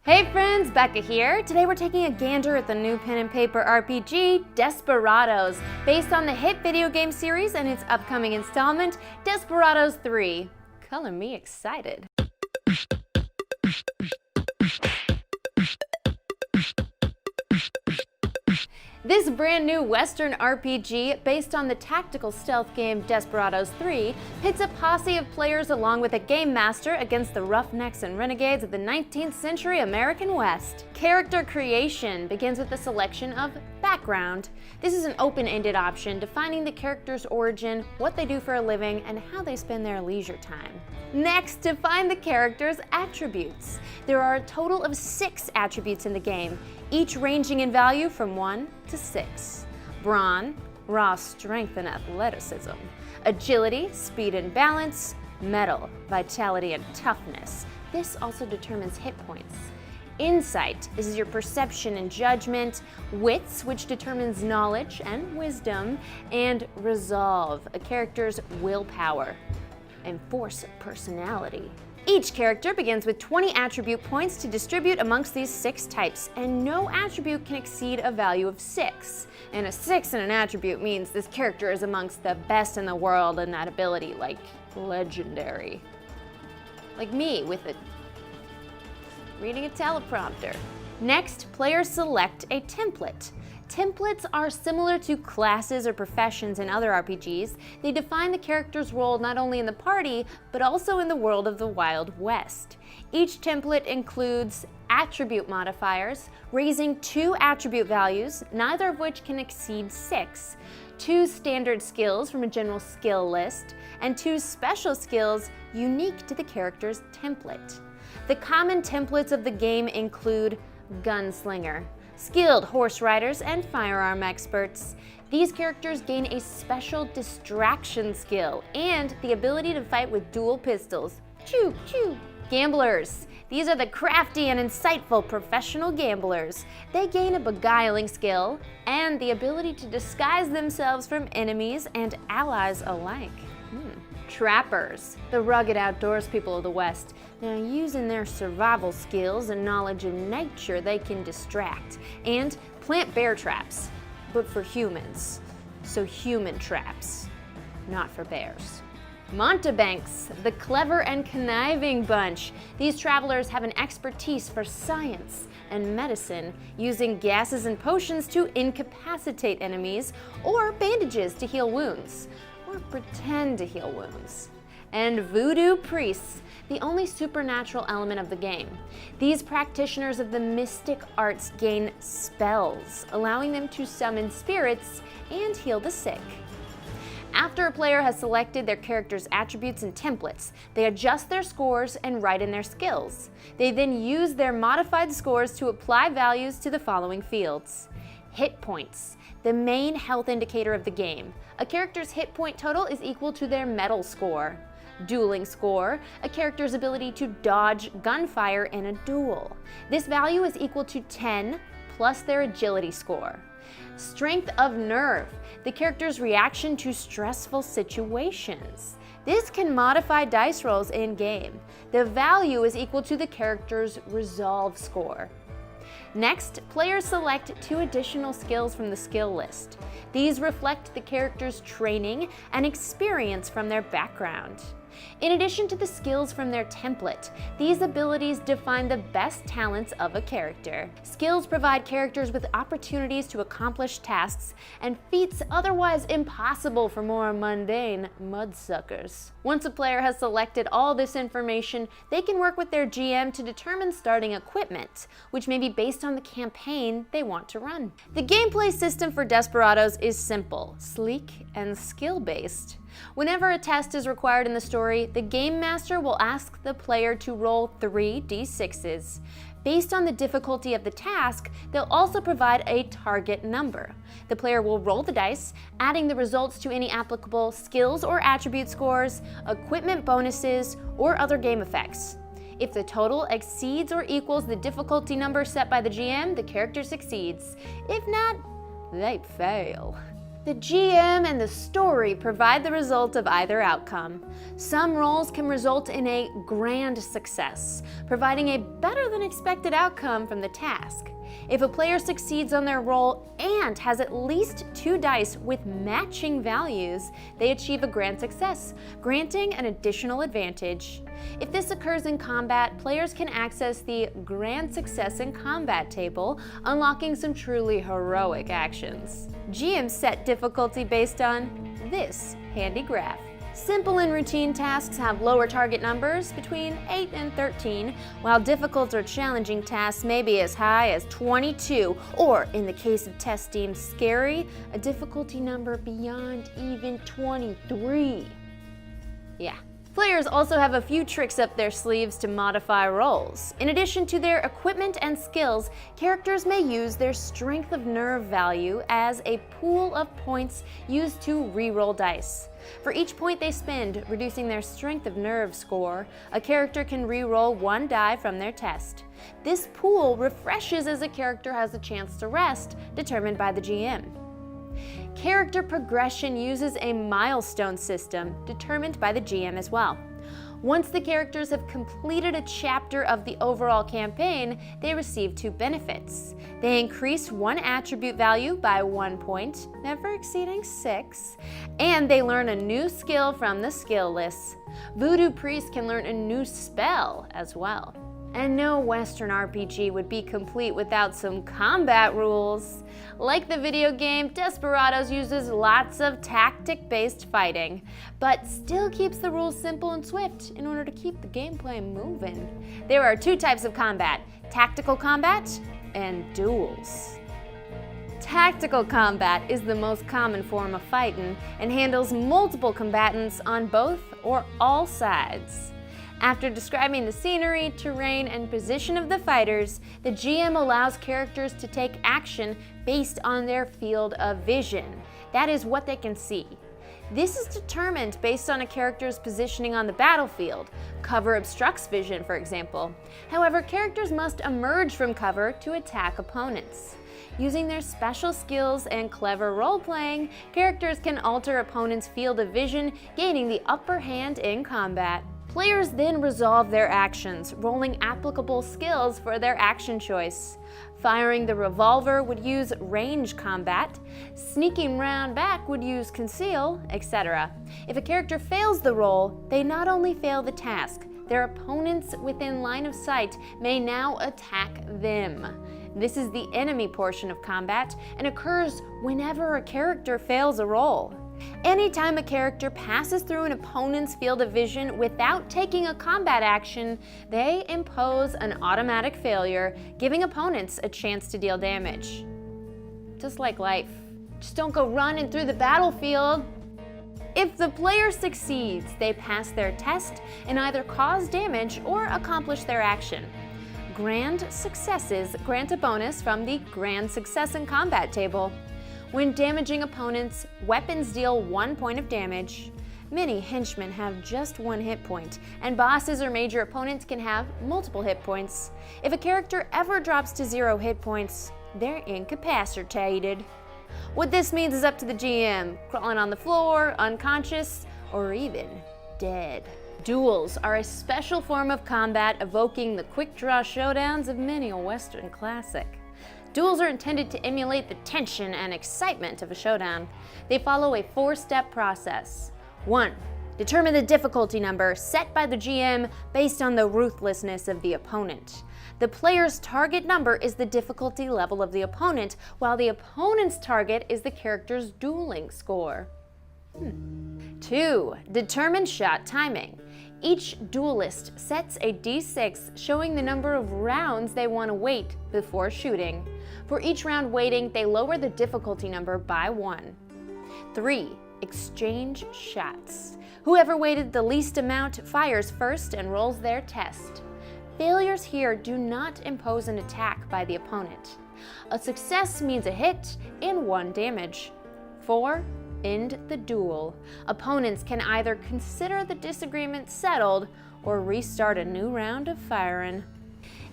Hey friends, Becca here. Today we're taking a gander at the new pen and paper RPG, Desperados, based on the hit video game series and its upcoming installment, Desperados 3. Color me excited. This brand new Western RPG, based on the tactical stealth game Desperados 3, pits a posse of players along with a game master against the roughnecks and renegades of the 19th century American West. Character creation begins with the selection of background. This is an open-ended option defining the character's origin, what they do for a living, and how they spend their leisure time. Next, define the character's attributes. There are a total of 6 attributes in the game, each ranging in value from 1 to 6. Brawn, raw strength and athleticism. Agility, speed and balance. Mettle, vitality and toughness. This also determines hit points. Insight, this is your perception and judgment. Wits, which determines knowledge and wisdom. And resolve, a character's willpower and force of personality. Each character begins with 20 attribute points to distribute amongst these 6 types, and no attribute can exceed a value of 6. And a 6 in an attribute means this character is amongst the best in the world in that ability, like legendary. Like me with reading a teleprompter. Next, players select a template. Templates are similar to classes or professions in other RPGs. They define the character's role not only in the party, but also in the world of the Wild West. Each template includes attribute modifiers, raising 2 attribute values, neither of which can exceed 6, 2 standard skills from a general skill list, and 2 special skills unique to the character's template. The common templates of the game include Gunslinger, skilled horse riders, and firearm experts. These characters gain a special distraction skill and the ability to fight with dual pistols. Choo choo! Gamblers. These are the crafty and insightful professional gamblers. They gain a beguiling skill and the ability to disguise themselves from enemies and allies alike. Trappers, the rugged outdoors people of the West. Now, using their survival skills and knowledge of nature, they can distract and plant bear traps, but for humans. So human traps, not for bears. Mountebanks, the clever and conniving bunch. These travelers have an expertise for science and medicine, using gases and potions to incapacitate enemies or bandages to heal wounds. Or pretend to heal wounds. And voodoo priests, the only supernatural element of the game. These practitioners of the mystic arts gain spells, allowing them to summon spirits and heal the sick. After a player has selected their character's attributes and templates, they adjust their scores and write in their skills. They then use their modified scores to apply values to the following fields. Hit points, the main health indicator of the game. A character's hit point total is equal to their mettle score. Dueling score, a character's ability to dodge gunfire in a duel. This value is equal to 10 plus their agility score. Strength of nerve, the character's reaction to stressful situations. This can modify dice rolls in-game. The value is equal to the character's resolve score. Next, players select 2 additional skills from the skill list. These reflect the character's training and experience from their background. In addition to the skills from their template, these abilities define the best talents of a character. Skills provide characters with opportunities to accomplish tasks and feats otherwise impossible for more mundane mudsuckers. Once a player has selected all this information, they can work with their GM to determine starting equipment, which may be based on the campaign they want to run. The gameplay system for Desperados is simple, sleek, and skill-based. Whenever a test is required in the story, the Game Master will ask the player to roll 3 d6s. Based on the difficulty of the task, they'll also provide a target number. The player will roll the dice, adding the results to any applicable skills or attribute scores, equipment bonuses, or other game effects. If the total exceeds or equals the difficulty number set by the GM, the character succeeds. If not, they fail. The GM and the story provide the result of either outcome. Some roles can result in a grand success, providing a better than expected outcome from the task. If a player succeeds on their roll and has at least 2 dice with matching values, they achieve a grand success, granting an additional advantage. If this occurs in combat, players can access the Grand Success in Combat table, unlocking some truly heroic actions. GMs set difficulty based on this handy graph. Simple and routine tasks have lower target numbers between 8 and 13, while difficult or challenging tasks may be as high as 22, or in the case of tests deemed scary, a difficulty number beyond even 23. Yeah. Players also have a few tricks up their sleeves to modify rolls. In addition to their equipment and skills, characters may use their strength of nerve value as a pool of points used to re-roll dice. For each point they spend reducing their strength of nerve score, a character can re-roll 1 die from their test. This pool refreshes as a character has a chance to rest, determined by the GM. Character progression uses a milestone system determined by the GM as well. Once the characters have completed a chapter of the overall campaign, they receive 2 benefits. They increase 1 attribute value by 1 point, never exceeding 6, and they learn a new skill from the skill lists. Voodoo Priest can learn a new spell as well. And no Western RPG would be complete without some combat rules. Like the video game, Desperados uses lots of tactic-based fighting, but still keeps the rules simple and swift in order to keep the gameplay moving. There are 2 types of combat: tactical combat and duels. Tactical combat is the most common form of fighting and handles multiple combatants on both or all sides. After describing the scenery, terrain, and position of the fighters, the GM allows characters to take action based on their field of vision. That is what they can see. This is determined based on a character's positioning on the battlefield. Cover obstructs vision, for example. However, characters must emerge from cover to attack opponents. Using their special skills and clever role-playing, characters can alter opponents' field of vision, gaining the upper hand in combat. Players then resolve their actions, rolling applicable skills for their action choice. Firing the revolver would use range combat, sneaking round back would use conceal, etc. If a character fails the roll, they not only fail the task, their opponents within line of sight may now attack them. This is the enemy portion of combat and occurs whenever a character fails a roll. Anytime a character passes through an opponent's field of vision without taking a combat action, they impose an automatic failure, giving opponents a chance to deal damage. Just like life. Just don't go running through the battlefield. If the player succeeds, they pass their test and either cause damage or accomplish their action. Grand successes grant a bonus from the Grand Success in Combat table. When damaging opponents, weapons deal 1 point of damage. Many henchmen have just 1 hit point, and bosses or major opponents can have multiple hit points. If a character ever drops to 0 hit points, they're incapacitated. What this means is up to the GM, crawling on the floor, unconscious, or even dead. Duels are a special form of combat evoking the quick-draw showdowns of many a Western classic. Duels are intended to emulate the tension and excitement of a showdown. They follow a 4-step process. 1. Determine the difficulty number set by the GM based on the ruthlessness of the opponent. The player's target number is the difficulty level of the opponent, while the opponent's target is the character's dueling score. 2. Determine shot timing. Each duelist sets a d6 showing the number of rounds they want to wait before shooting. For each round waiting, they lower the difficulty number by 1. 3. Exchange shots. Whoever waited the least amount fires first and rolls their test. Failures here do not impose an attack by the opponent. A success means a hit and 1 damage. 4. End the duel. Opponents can either consider the disagreement settled or restart a new round of firing.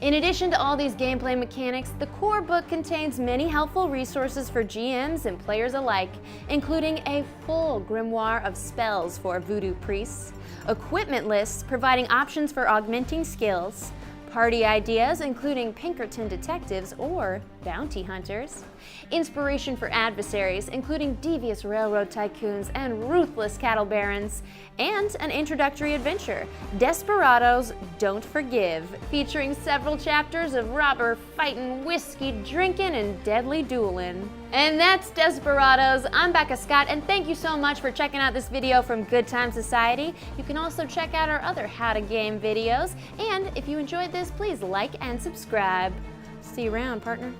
In addition to all these gameplay mechanics, the core book contains many helpful resources for GMs and players alike, including a full grimoire of spells for voodoo priests, equipment lists providing options for augmenting skills, party ideas including Pinkerton detectives or bounty hunters, inspiration for adversaries including devious railroad tycoons and ruthless cattle barons, and an introductory adventure, Desperados Don't Forgive, featuring several chapters of robber fighting, whiskey drinking, and deadly dueling. And that's Desperados. I'm Becca Scott, and thank you so much for checking out this video from Good Time Society. You can also check out our other How to Game videos, and if you enjoyed this, please like and subscribe. See you around, partner.